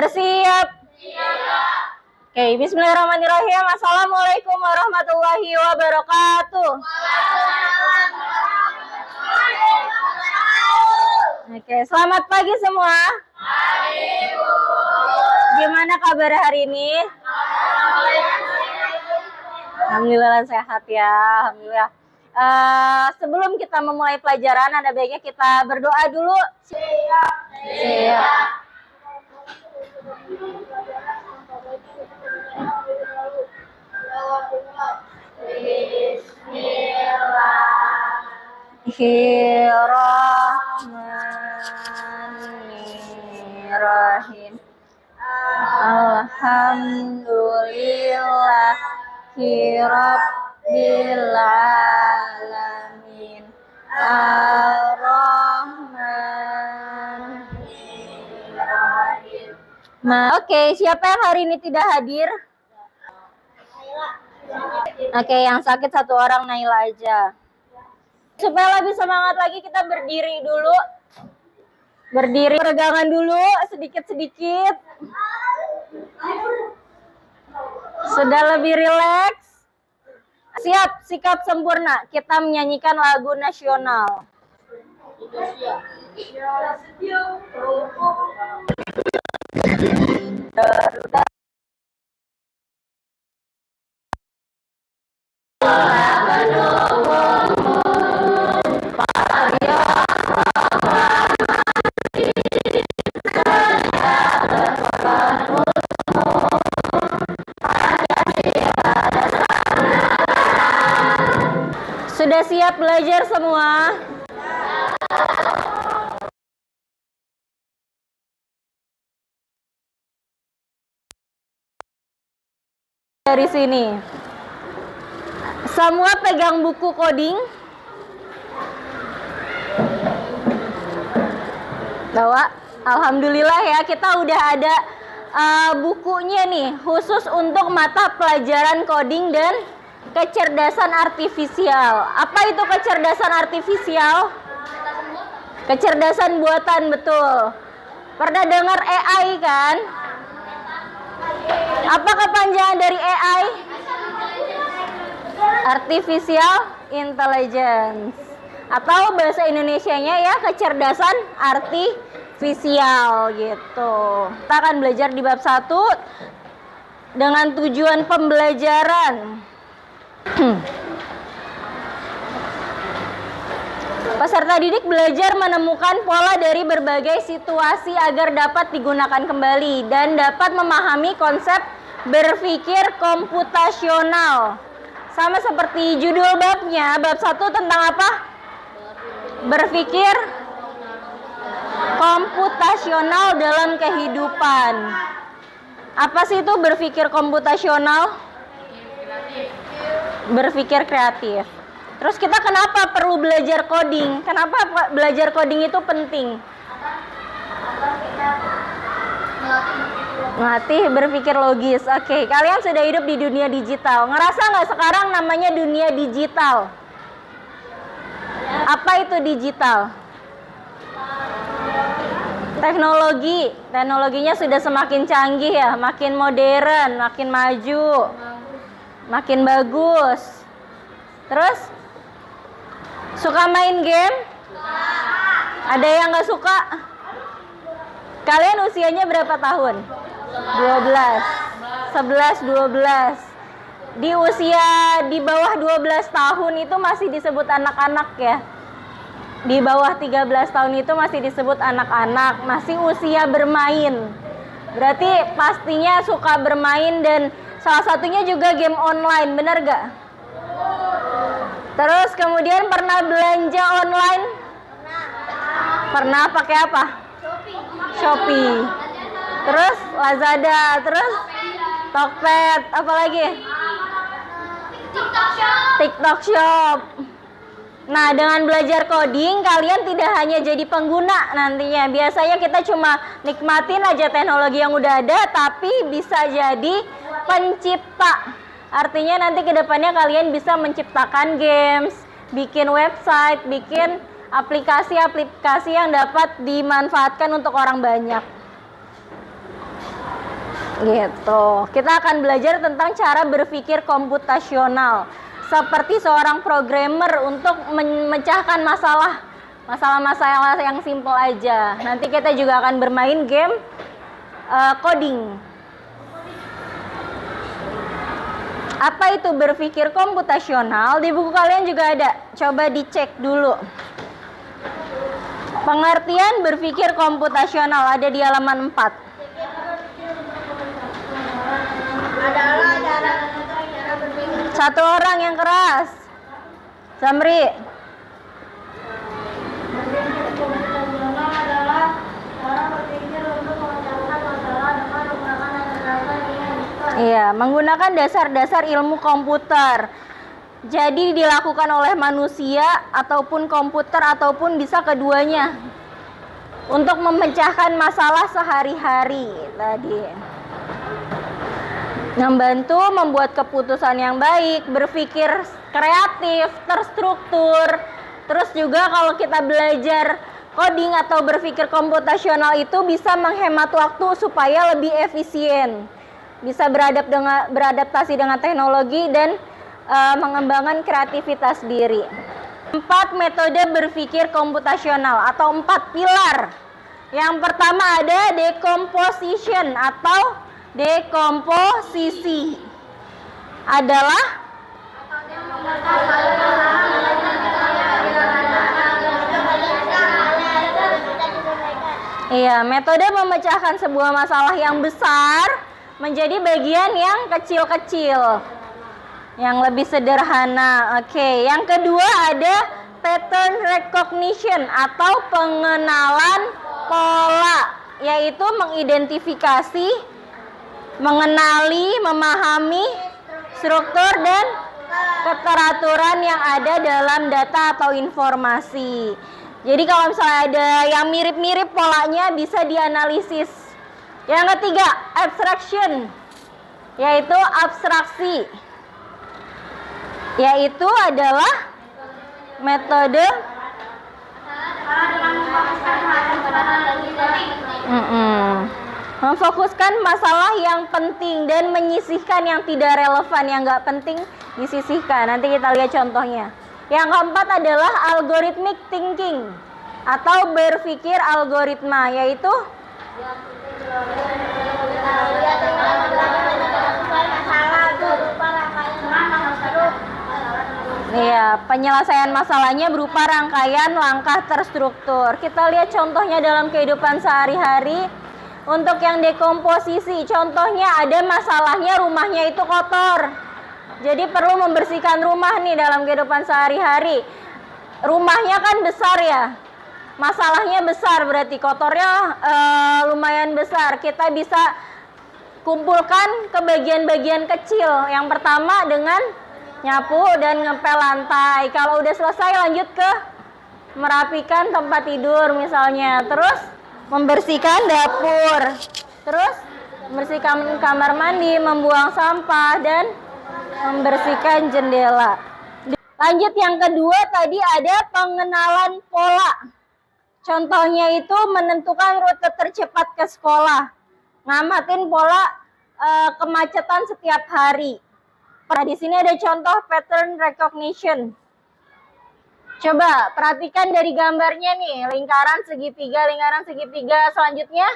Bersiap? Oke, bismillahirrahmanirrahim. Assalamualaikum warahmatullahi wabarakatuh. Oke, selamat pagi semua. Gimana kabar hari ini? Alhamdulillah sehat ya. Alhamdulillah. Sebelum kita memulai pelajaran, ada baiknya kita berdoa dulu. Siap. Bismillahirrahmanirrahim. Alhamdulillahirabbil alamin. Ar-Rahmanirrahim. Oke, siapa yang hari ini tidak hadir? Oke, yang sakit satu orang, Naila aja. Supaya lebih semangat lagi, kita berdiri dulu. Berdiri, peregangan dulu, sedikit-sedikit. Sudah lebih rileks. Siap, sikap sempurna. Kita menyanyikan lagu nasional. Sudah siap belajar semua? Dari sini. Semua pegang buku coding. Bawa. Alhamdulillah ya, kita udah ada bukunya nih, khusus untuk mata pelajaran coding dan kecerdasan artifisial. Apa itu kecerdasan artifisial? Kecerdasan buatan, betul. Pernah dengar AI kan? Apa kepanjangan dari AI? Artificial Intelligence. Atau bahasa Indonesianya ya, kecerdasan artifisial gitu. Kita akan belajar di bab 1 dengan tujuan pembelajaran. Peserta didik belajar menemukan pola dari berbagai situasi agar dapat digunakan kembali dan dapat memahami konsep berpikir komputasional. Sama seperti judul babnya, bab 1 tentang apa? Berpikir komputasional dalam kehidupan. Apa sih itu berpikir komputasional? Berpikir kreatif. Terus kita kenapa perlu belajar coding? Kenapa belajar coding itu penting? Melatih berpikir logis. Oke, kalian sudah hidup di dunia digital. Ngerasa nggak sekarang namanya dunia digital? Apa itu digital? Teknologinya sudah semakin canggih ya, makin modern, makin maju, makin bagus. Terus suka main game? Ada yang nggak suka? Kalian usianya berapa tahun? 12, 11, 12. Di usia di bawah 12 tahun itu masih disebut anak-anak ya. Di bawah 13 tahun itu masih disebut anak-anak, masih usia bermain. Berarti pastinya suka bermain dan salah satunya juga game online, bener gak? Terus kemudian pernah belanja online? Pernah pakai apa? Shopee. Terus Lazada, terus Tokped, apa lagi? TikTok Shop. Nah, dengan belajar coding, kalian tidak hanya jadi pengguna nantinya. Biasanya kita cuma nikmatin aja teknologi yang udah ada, tapi bisa jadi pencipta. Artinya nanti ke depannya kalian bisa menciptakan games, bikin website, bikin aplikasi-aplikasi yang dapat dimanfaatkan untuk orang banyak. Gitu. Kita akan belajar tentang cara berpikir komputasional. Seperti seorang programmer untuk memecahkan masalah-masalah yang simple aja. Nanti kita juga akan bermain game coding. Apa itu berpikir komputasional? Di buku kalian juga ada. Coba dicek dulu. Pengertian berpikir komputasional ada di halaman 4. Satu orang yang keras. Samri. Iya, menggunakan dasar-dasar ilmu komputer. Jadi dilakukan oleh manusia ataupun komputer ataupun bisa keduanya untuk memecahkan masalah sehari-hari tadi. Membantu membuat keputusan yang baik, berpikir kreatif, terstruktur. Terus juga kalau kita belajar coding atau berpikir komputasional itu bisa menghemat waktu supaya lebih efisien. Bisa beradaptasi dengan teknologi dan mengembangkan kreativitas diri. 4 metode berpikir komputasional atau 4 pilar. Yang pertama ada decomposition atau dekomposisi. Adalah metode memecahkan sebuah masalah yang besar menjadi bagian yang kecil-kecil, yang lebih sederhana. Oke, yang kedua ada pattern recognition atau pengenalan pola, yaitu mengidentifikasi, mengenali, memahami struktur dan keteraturan yang ada dalam data atau informasi. Jadi kalau misalnya ada yang mirip-mirip polanya bisa dianalisis. Yang ketiga, abstraction, yaitu abstraksi. Yaitu adalah metode memfokuskan masalah yang penting dan menyisihkan yang tidak relevan, yang nggak penting disisihkan. Nanti kita lihat contohnya. Yang keempat adalah algorithmic thinking atau berpikir algoritma, yaitu penyelesaian masalahnya berupa rangkaian langkah terstruktur. Kita lihat contohnya dalam kehidupan sehari-hari. Untuk yang dekomposisi, contohnya ada masalahnya rumahnya itu kotor. Jadi perlu membersihkan rumah nih dalam kehidupan sehari-hari. Rumahnya kan besar ya. Masalahnya besar, berarti kotornya lumayan besar. Kita bisa kumpulkan ke bagian-bagian kecil. Yang pertama dengan nyapu dan ngepel lantai. Kalau udah selesai lanjut ke merapikan tempat tidur misalnya. Terus membersihkan dapur. Terus membersihkan kamar mandi, membuang sampah dan membersihkan jendela. Lanjut yang kedua tadi ada pengenalan pola. Contohnya itu menentukan rute tercepat ke sekolah. Ngamatin pola kemacetan setiap hari. Nah, di sini ada contoh pattern recognition. Coba perhatikan dari gambarnya nih, lingkaran segitiga. Selanjutnya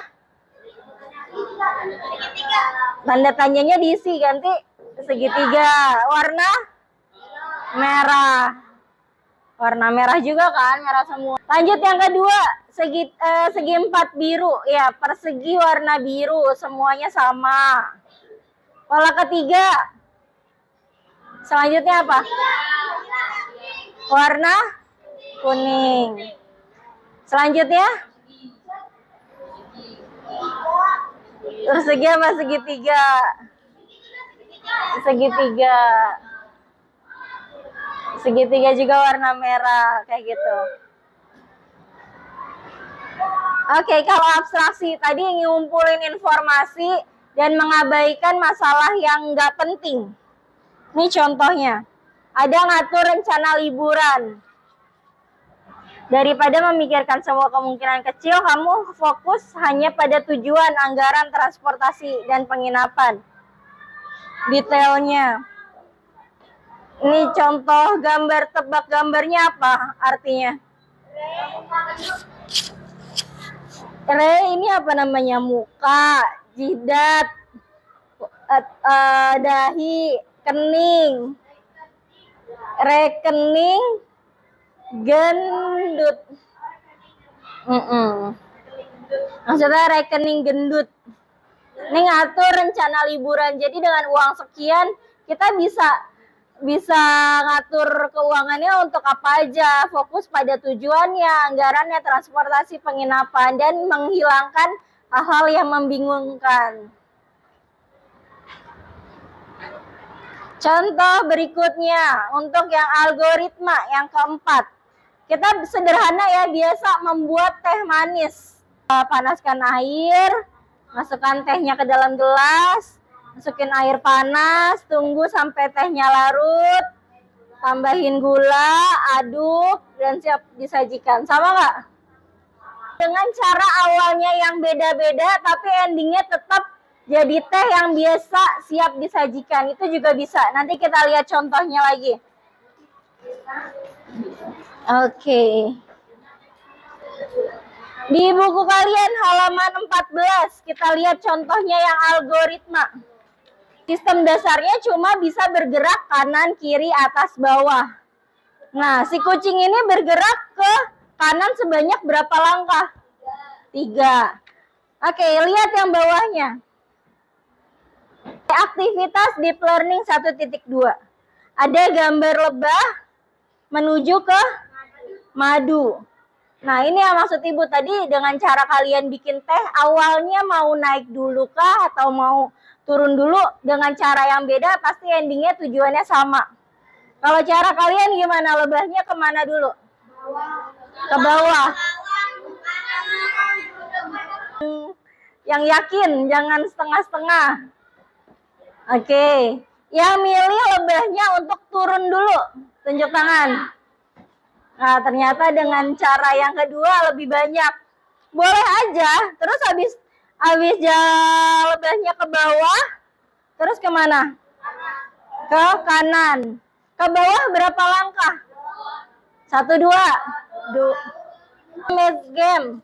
tanda tanyanya diisi, ganti segitiga. Warna merah. Warna merah juga kan, merah semua. Lanjut yang kedua, segi 4 biru. Ya, persegi warna biru, semuanya sama. Pola ketiga. Selanjutnya apa? Warna kuning. Selanjutnya persegi apa? Segitiga. Segitiga juga warna merah, kayak gitu. Oke, kalau abstraksi tadi ngumpulin informasi dan mengabaikan masalah yang nggak penting. Ini contohnya. Ada ngatur rencana liburan. Daripada memikirkan semua kemungkinan kecil, kamu fokus hanya pada tujuan, anggaran, transportasi, dan penginapan. Detailnya. Ini contoh gambar, tebak gambarnya apa artinya? Ini apa namanya? Muka, jidat, dahi, kening, rekening, gendut. Maksudnya rekening gendut. Ini ngatur rencana liburan. Jadi dengan uang sekian kita bisa ngatur keuangannya untuk apa aja, fokus pada tujuannya, anggarannya, transportasi, penginapan, dan menghilangkan hal-hal yang membingungkan. Contoh berikutnya untuk yang algoritma yang keempat. Kita sederhana ya, biasa membuat teh manis. Panaskan air, masukkan tehnya ke dalam gelas, masukin air panas, tunggu sampai tehnya larut, tambahin gula, aduk, dan siap disajikan. Sama nggak? Dengan cara awalnya yang beda-beda, tapi endingnya tetap jadi teh yang biasa siap disajikan. Itu juga bisa. Nanti kita lihat contohnya lagi. Oke. Di buku kalian halaman 14, kita lihat contohnya yang algoritma. Sistem dasarnya cuma bisa bergerak kanan, kiri, atas, bawah. Nah, si kucing ini bergerak ke kanan sebanyak berapa langkah? 3. Oke, lihat yang bawahnya. Aktivitas deep learning 1.2. Ada gambar lebah menuju ke madu. Nah, ini yang maksud ibu tadi, dengan cara kalian bikin teh, awalnya mau naik dulu kah atau mau turun dulu, dengan cara yang beda, pasti endingnya tujuannya sama. Kalau cara kalian gimana? Lebahnya kemana dulu? Ke bawah. Yang yakin, jangan setengah-setengah. Oke. Yang milih lebahnya untuk turun dulu. Tunjuk tangan. Nah, ternyata dengan cara yang kedua lebih banyak. Boleh aja. Terus habis lebahnya ke bawah, terus kemana? Ke kanan. Ke bawah berapa langkah? 1, 2. Let's game.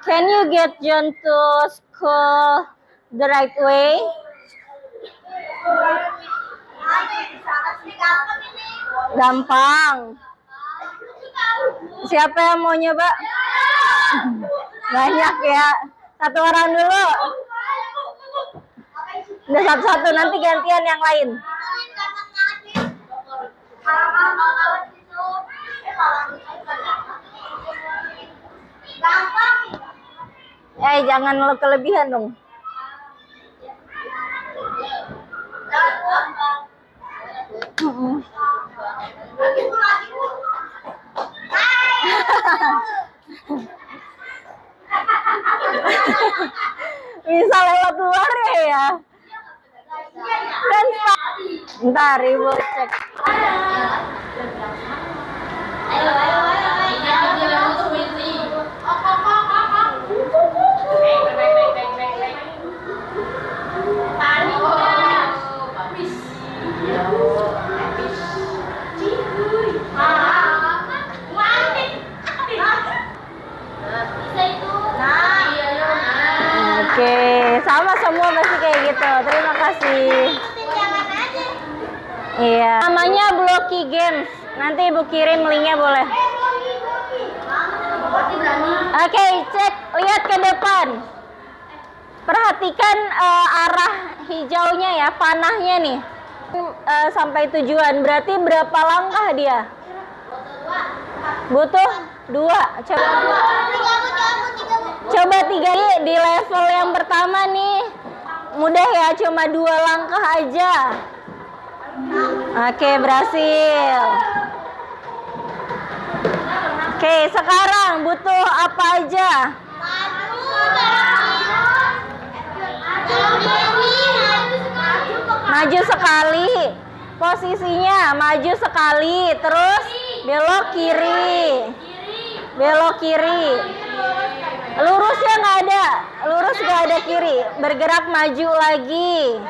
Can you get John to school the right way? Gampang. Siapa yang mau nyoba? Banyak ya. Satu orang dulu. Udah satu-satu, nanti gantian yang lain. Jangan lo kelebihan dong. Bisa lewat luar ya. Kan ntar ibu cek. Oke, sama semua pasti kayak gitu. Terima kasih. Iya. Namanya Blocky Games. Nanti ibu kirim linknya boleh. Oke, cek, lihat ke depan. Perhatikan arah hijaunya ya, panahnya nih. Sampai tujuan. Berarti berapa langkah dia? Butuh 2. Coba 3 di level yang pertama nih. Mudah ya, cuma 2 langkah aja. Oke, berhasil. Oke, sekarang butuh apa aja? Maju sekali. Posisinya maju sekali, terus belok kiri. belok kiri. Lurusnya nggak ada, lurus nggak ada kiri. Bergerak maju lagi.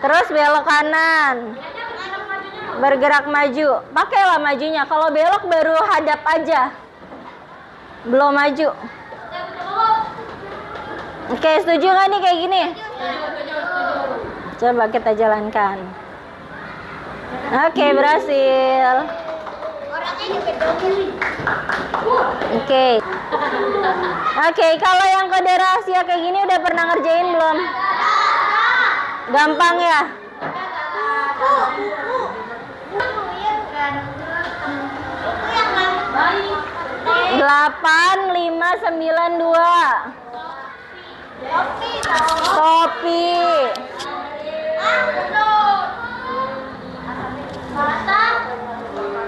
Terus belok kanan. Bergerak maju. Pakailah majunya. Kalau belok baru hadap aja. Belum maju. Oke, setuju nggak nih kayak gini? Coba kita jalankan. Oke, berhasil. Oke. Oke, kalau yang kode rahasia kayak gini udah pernah ngerjain belum? Gampang ya? Delapan, 5, 9, 2. Kopi.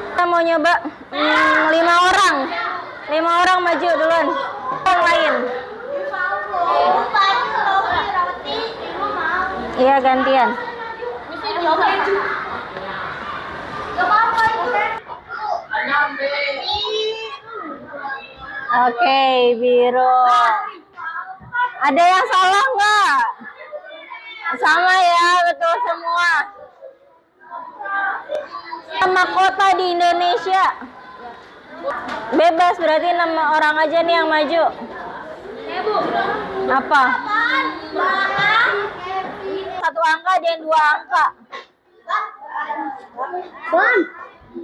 Kita mau nyoba 5 orang. 5 orang maju duluan. Yang lain. Iya, gantian. Oke, biru. Ada yang salah nggak? Sama ya, betul semua. Nama kota di Indonesia. Bebas, berarti nama orang aja nih yang maju. Apa? Satu angka dan 2 angka.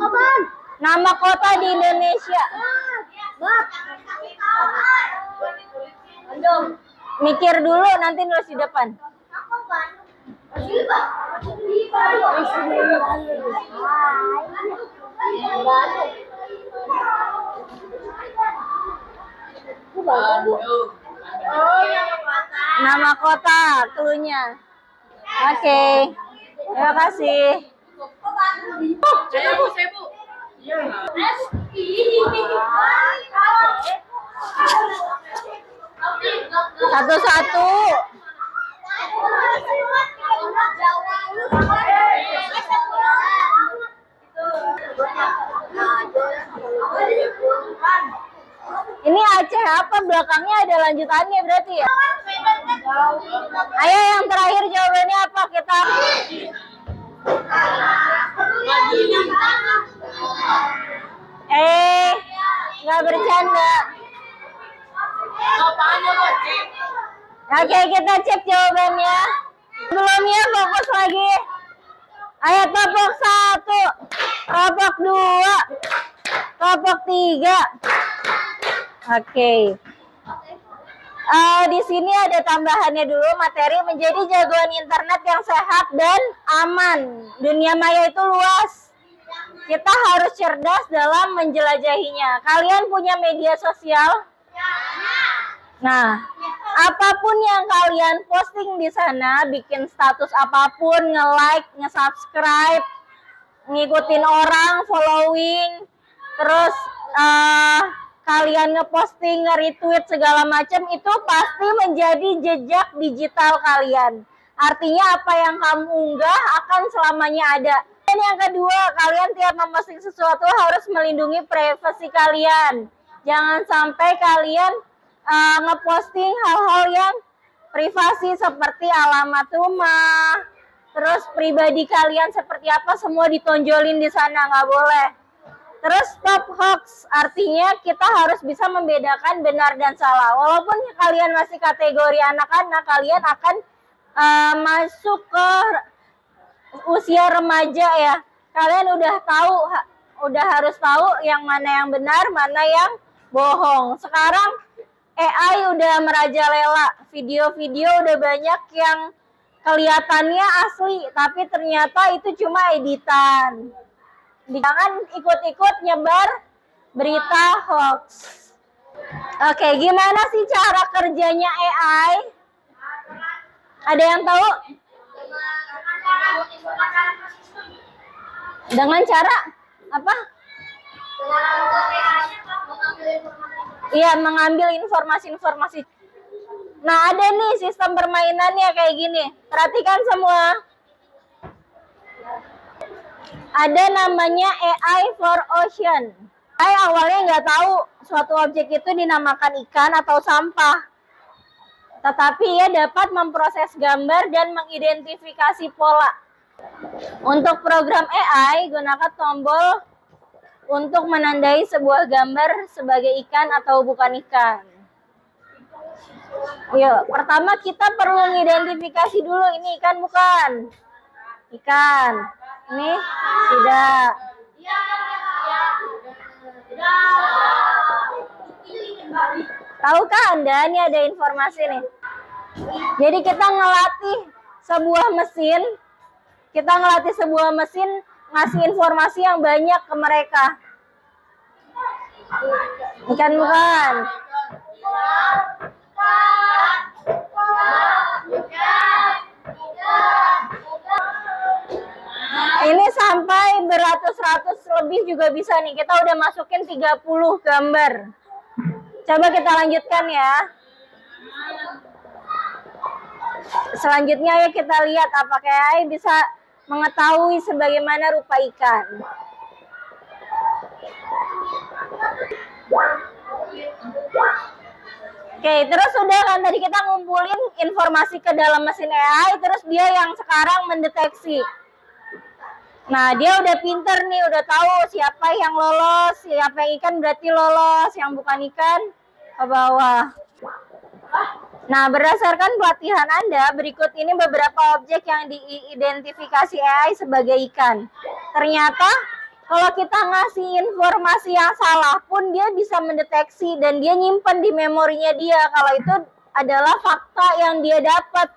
Apaan? Nama kota di Indonesia. Mikir dulu, nanti nulis di depan. Nama kota, cluenya. Oke. Terima kasih. Satu-satu. Ini Aceh apa? Belakangnya ada lanjutannya berarti ya? Ayo yang terakhir jawabannya apa kita? Nggak bercanda. Oke, kita cek jawabannya. Sebelumnya fokus lagi. Ayo topok 1, topok 2, topok 3. Oke. Di sini ada tambahannya dulu, materi menjadi jagoan internet yang sehat dan aman. Dunia maya itu luas. Kita harus cerdas dalam menjelajahinya. Kalian punya media sosial? Nah, apapun yang kalian posting di sana, bikin status apapun, nge-like, nge-subscribe, ngikutin orang, following, terus kalian ngeposting, nge-retweet segala macam, itu pasti menjadi jejak digital kalian. Artinya apa yang kamu unggah akan selamanya ada. Dan yang kedua, kalian tiap memposting sesuatu harus melindungi privasi kalian. Jangan sampai kalian ngeposting hal-hal yang privasi seperti alamat rumah, terus pribadi kalian seperti apa, semua ditonjolin di sana, nggak boleh. Terus stop hoax, artinya kita harus bisa membedakan benar dan salah. Walaupun kalian masih kategori anak-anak, kalian akan masuk ke usia remaja ya. Kalian udah harus tahu yang mana yang benar, mana yang bohong. Sekarang AI udah merajalela, video-video udah banyak yang kelihatannya asli, tapi ternyata itu cuma editan. Jangan ikut-ikut nyebar berita hoax. Oke, gimana sih cara kerjanya AI? Ada yang tahu? Dengan cara apa? Iya, mengambil informasi-informasi. Nah, ada nih sistem permainannya kayak gini. Perhatikan semua. Ada namanya AI for Ocean. Saya awalnya nggak tahu suatu objek itu dinamakan ikan atau sampah. Tetapi ia dapat memproses gambar dan mengidentifikasi pola. Untuk program AI, gunakan tombol untuk menandai sebuah gambar sebagai ikan atau bukan ikan. Yuk, pertama kita perlu mengidentifikasi dulu ini ikan bukan. Ikan. Ini tidak. Tahukah Anda, ini ada informasi nih. Jadi kita ngelatih sebuah mesin, ngasih informasi yang banyak ke mereka. Ikan bukan. Ini sampai beratus-ratus lebih juga bisa nih. Kita udah masukin 30 gambar. Coba kita lanjutkan ya. Selanjutnya ya kita lihat apakah AI bisa mengetahui sebagaimana rupa ikan. Oke, terus sudah kan tadi kita ngumpulin informasi ke dalam mesin AI, terus dia yang sekarang mendeteksi. Nah, dia udah pinter nih, udah tahu siapa yang lolos, siapa yang ikan berarti lolos, yang bukan ikan ke bawah. Nah, berdasarkan pelatihan Anda, berikut ini beberapa objek yang diidentifikasi AI sebagai ikan. Ternyata, kalau kita ngasih informasi yang salah pun dia bisa mendeteksi dan dia nyimpen di memorinya dia kalau itu adalah fakta yang dia dapat.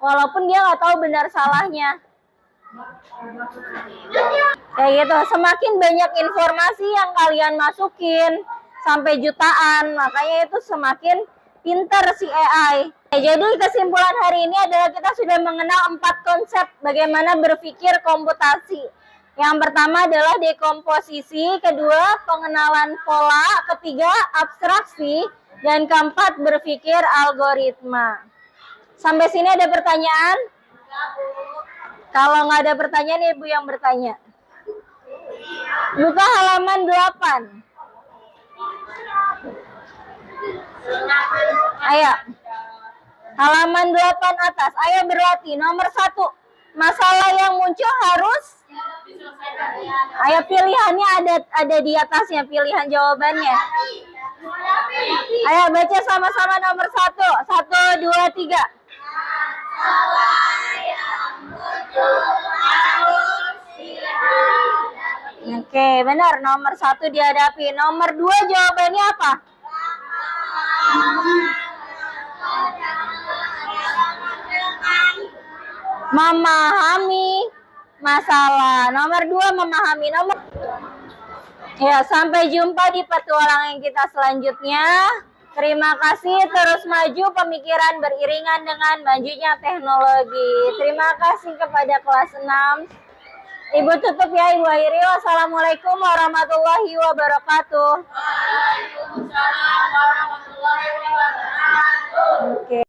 Walaupun dia nggak tahu benar salahnya. Kayak gitu, semakin banyak informasi yang kalian masukin, sampai jutaan, makanya itu semakin pinter si AI. Jadi kesimpulan hari ini adalah kita sudah mengenal 4 konsep bagaimana berpikir komputasi. Yang pertama adalah dekomposisi, kedua pengenalan pola, ketiga abstraksi, dan keempat berpikir algoritma. Sampai sini ada pertanyaan? Kalau nggak ada pertanyaan, Ibu yang bertanya. Buka halaman 8. Ayo. Halaman 8 atas. Ayo berlatih. Nomor 1. Masalah yang muncul harus. Ayo pilihannya ada di atasnya. Pilihan jawabannya. Ayo baca sama-sama nomor 1. 1, 2, 3. Oke, benar. Nomor 1 dihadapi. Nomor 2 jawabannya apa? Memahami masalah. Nomor 2 memahami. Ya, sampai jumpa di petualangan kita selanjutnya. Terima kasih, terus maju pemikiran beriringan dengan majunya teknologi. Terima kasih kepada kelas 6. Ibu tutup ya, Ibu akhiri. Wassalamualaikum warahmatullahi wabarakatuh. Waalaikumsalam warahmatullahi wabarakatuh. Oke.